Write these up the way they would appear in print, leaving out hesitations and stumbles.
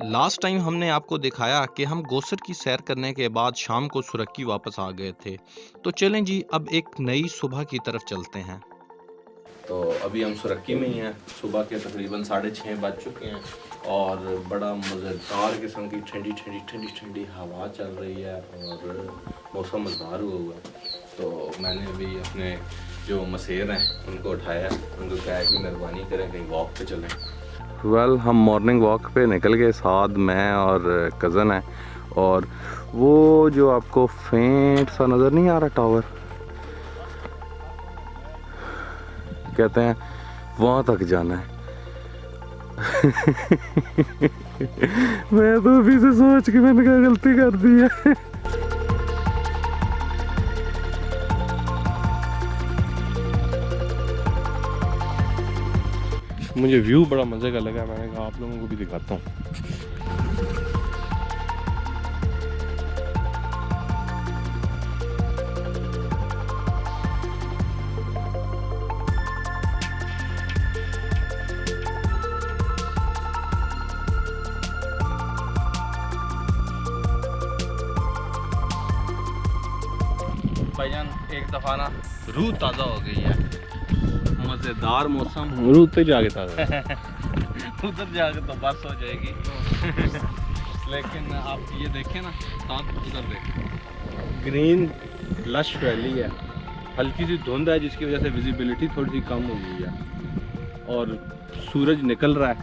Last time हमने आपको दिखाया कि हम गोसर की सैर करने के बाद शाम को सुरक्की वापस आ गए थे। तो चलें जी, अब एक नई सुबह की तरफ चलते हैं। तो अभी हम सुरक्की में ही हैं। सुबह के तकरीबन 6:30 बज चुके हैं और बड़ा मज़ेदार किस्म की ठंडी हवा चल रही है और मौसम मज़ेदार हुआ है। तो मैंने अभी अपने जो मसेर हैं उनको उठाया, उनको कहा है कि मेहरबानी करें कहीं वॉक पे चलें। वेल, हम मॉर्निंग वॉक पे निकल गए, साथ मैं और कज़न है। और वो जो आपको फेंट सा नज़र नहीं आ रहा टावर, कहते हैं वहाँ तक जाना है। मैं तो अभी से सोच के मैंने क्या गलती कर दी है। मुझे व्यू बड़ा मज़े का लगा, मैंने कहा आप लोगों को भी दिखाता हूँ। भाईजान एक दफ़ा ना रूह ताज़ा हो गई है, मज़ेदार मौसम। रूट पे जाके था उधर जाके तो बस हो जाएगी। लेकिन आप ये देखें ना, साथ उधर देखें, ग्रीन लश वैली है, हल्की सी धुंध है जिसकी वजह से विजिबिलिटी थोड़ी सी कम हो गई है और सूरज निकल रहा है।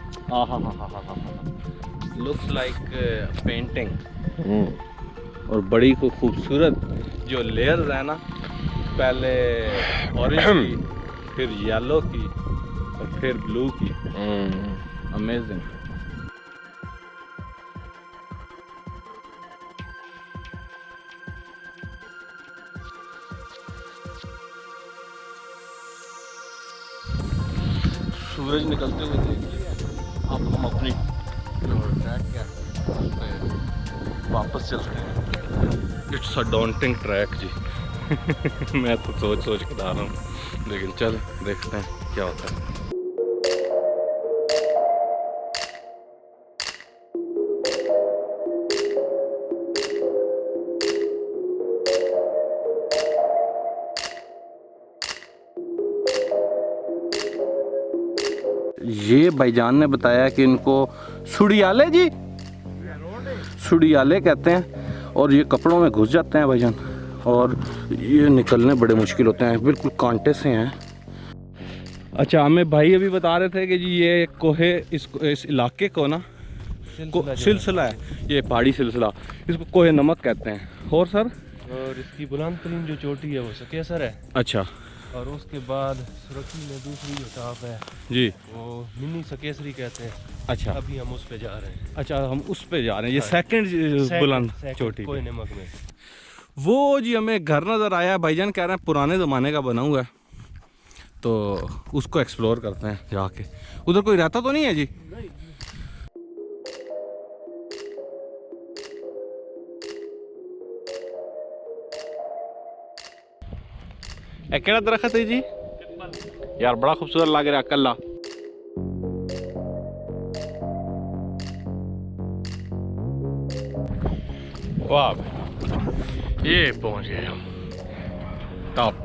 Looks like painting. और बड़ी खूबसूरत जो लेयर्स है ना, पहले ऑरेंज की, फिर येलो की और फिर ब्लू की। अमेजिंग। सूरज निकलते हुए देखिए। अब हम अपनी जो ट्रैक है उस पे वापस चलते हैं। इट्स अ डॉन्टिंग ट्रैक जी। मैं तो सोच के डाल रहा हूँ, लेकिन चल देखते हैं क्या होता है। ये भाईजान ने बताया कि इनको सुड़ियाले जी, सुड़ियाले कहते हैं और ये कपड़ों में घुस जाते हैं भाईजान, और ये निकलने बड़े मुश्किल होते हैं, बिल्कुल कांटे से हैं। अच्छा, हमें भाई अभी बता रहे थे कि जी ये कोहे इस इलाके को ना सिलसिला है, ये पहाड़ी सिलसिला, इसको कोहे नमक कहते हैं। और सर, और इसकी बुलंद तरीन जो चोटी है वो सकेसर है। अच्छा, और उसके बाद सुरखी में दूसरी जो टाप है जी वो मिनी सकेसरी कहते हैं। अच्छा, अभी हम उस पे जा रहे हैं। अच्छा हम उस पे जा रहे हैं, ये सेकंड बुलंद चोटी कोई नमक में। वो जी हमें घर नज़र आया, भाईजान कह रहे हैं पुराने ज़माने का बना हुआ है, तो उसको एक्सप्लोर करते हैं जाके। उधर कोई रहता तो नहीं है जी? केड़ा दरख्त है जी? यार बड़ा खूबसूरत लग रहा है कल्ला। वाह, ये पहुंच गए हम टॉप।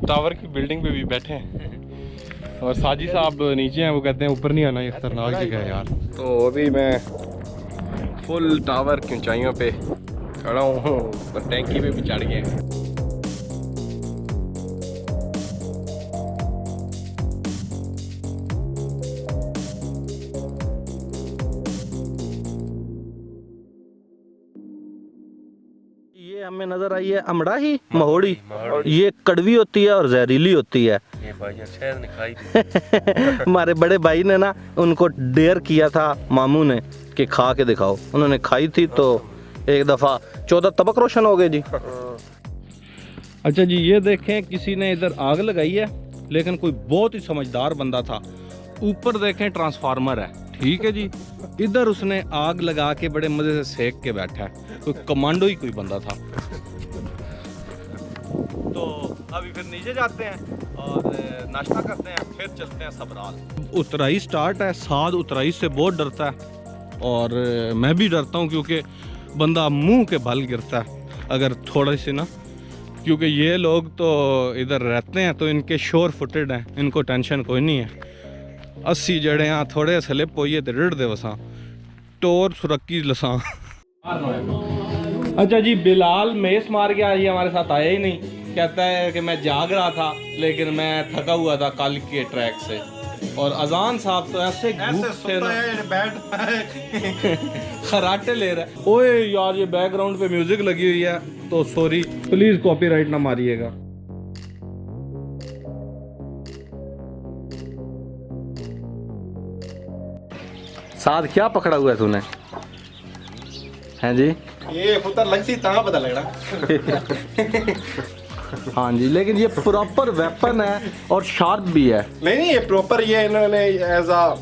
टावर की बिल्डिंग पे भी बैठे हैं और साजी साहब नीचे हैं, वो कहते हैं ऊपर नहीं आना, ये खतरनाक जगह है यार। तो अभी मैं फुल टावर की ऊंचाइयों पे खड़ा हूँ और टैंकी पे भी चढ़ गए। ये हमें नजर आई है अमड़ाही महोड़ी। ये कड़वी होती है और जहरीली होती है। ये भाई शहद ने खाई हमारे बड़े भाई ने ना उनको डेयर किया था मामू ने कि खा के दिखाओ, उन्होंने खाई थी तो एक दफ़ा 14 तबक रोशन हो गए जी। अच्छा जी, ये देखें किसी ने इधर आग लगाई है, लेकिन कोई बहुत ही समझदार बंदा था। ऊपर देखें ट्रांसफार्मर है, ठीक है जी, इधर उसने आग लगा के बड़े मज़े से सेक के बैठा है। कोई कमांडो ही कोई बंदा था। तो अभी फिर नीचे जाते हैं और नाश्ता करते हैं, फिर चलते हैं सबराल। उतराई स्टार्ट है, साद उतराई से बहुत डरता है, और मैं भी डरता हूँ क्योंकि बंदा मुंह के बल गिरता है अगर थोड़े से ना, क्योंकि ये लोग तो इधर रहते हैं तो इनके शोर फुटेड हैं, इनको टेंशन कोई नहीं है। 80 जड़े यहाँ थोड़े स्लिप होइए तो रिड़ दे वसा टोर सुरक्की लसा। अच्छा जी, बिलाल मेस मार गया, ये हमारे साथ आया ही नहीं। कहता है कि मैं जाग रहा था लेकिन मैं थका हुआ था कल के ट्रैक से। और अजान साहब तो ऐसे थे ना खराटे ले रहा है। ओए यार ये बैकग्राउंड पे म्यूजिक लगी हुई है तो सॉरी, प्लीज कॉपीराइट ना मारिएगा। साथ क्या पकड़ा हुआ है तूने? हैं जी ये पुत्र लगती ता पता लग रहा। हाँ जी, लेकिन ये प्रॉपर वेपन है और शार्प भी है। नहीं ये प्रॉपर ये इन्होंने एज अ,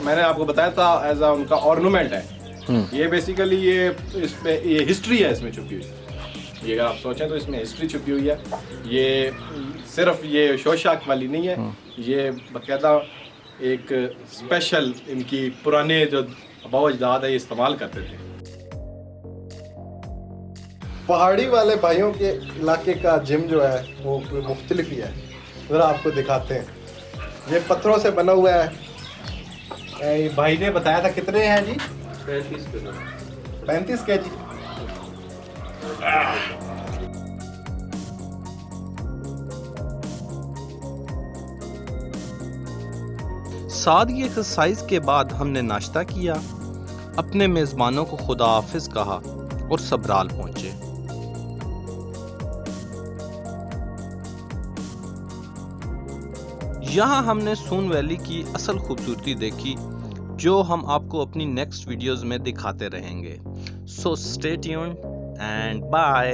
मैंने आपको बताया था एज अ उनका ऑर्नामेंट है। ये बेसिकली ये इसमें ये हिस्ट्री है इसमें छुपी हुई। ये अगर आप सोचें तो इसमें हिस्ट्री छुपी हुई है। ये सिर्फ ये शोशाक वाली नहीं है, ये बाकायदा एक स्पेशल इनकी पुराने जो आबा अजदाद है ये इस्तेमाल करते थे। पहाड़ी वाले भाइयों के इलाके का जिम जो है वो मुख्तलिफ ही है। ज़रा आपको दिखाते हैं। ये पत्थरों से बना हुआ है। ये भाई ने बताया था कितने हैं जी? 35 kg। सादगी एक्सरसाइज के बाद हमने नाश्ता किया, अपने मेज़बानों को खुदा हाफिज कहा और सबराल पहुंचे। यहाँ हमने सून वैली की असल खूबसूरती देखी जो हम आपको अपनी नेक्स्ट वीडियोस में दिखाते रहेंगे। So stay tuned and bye.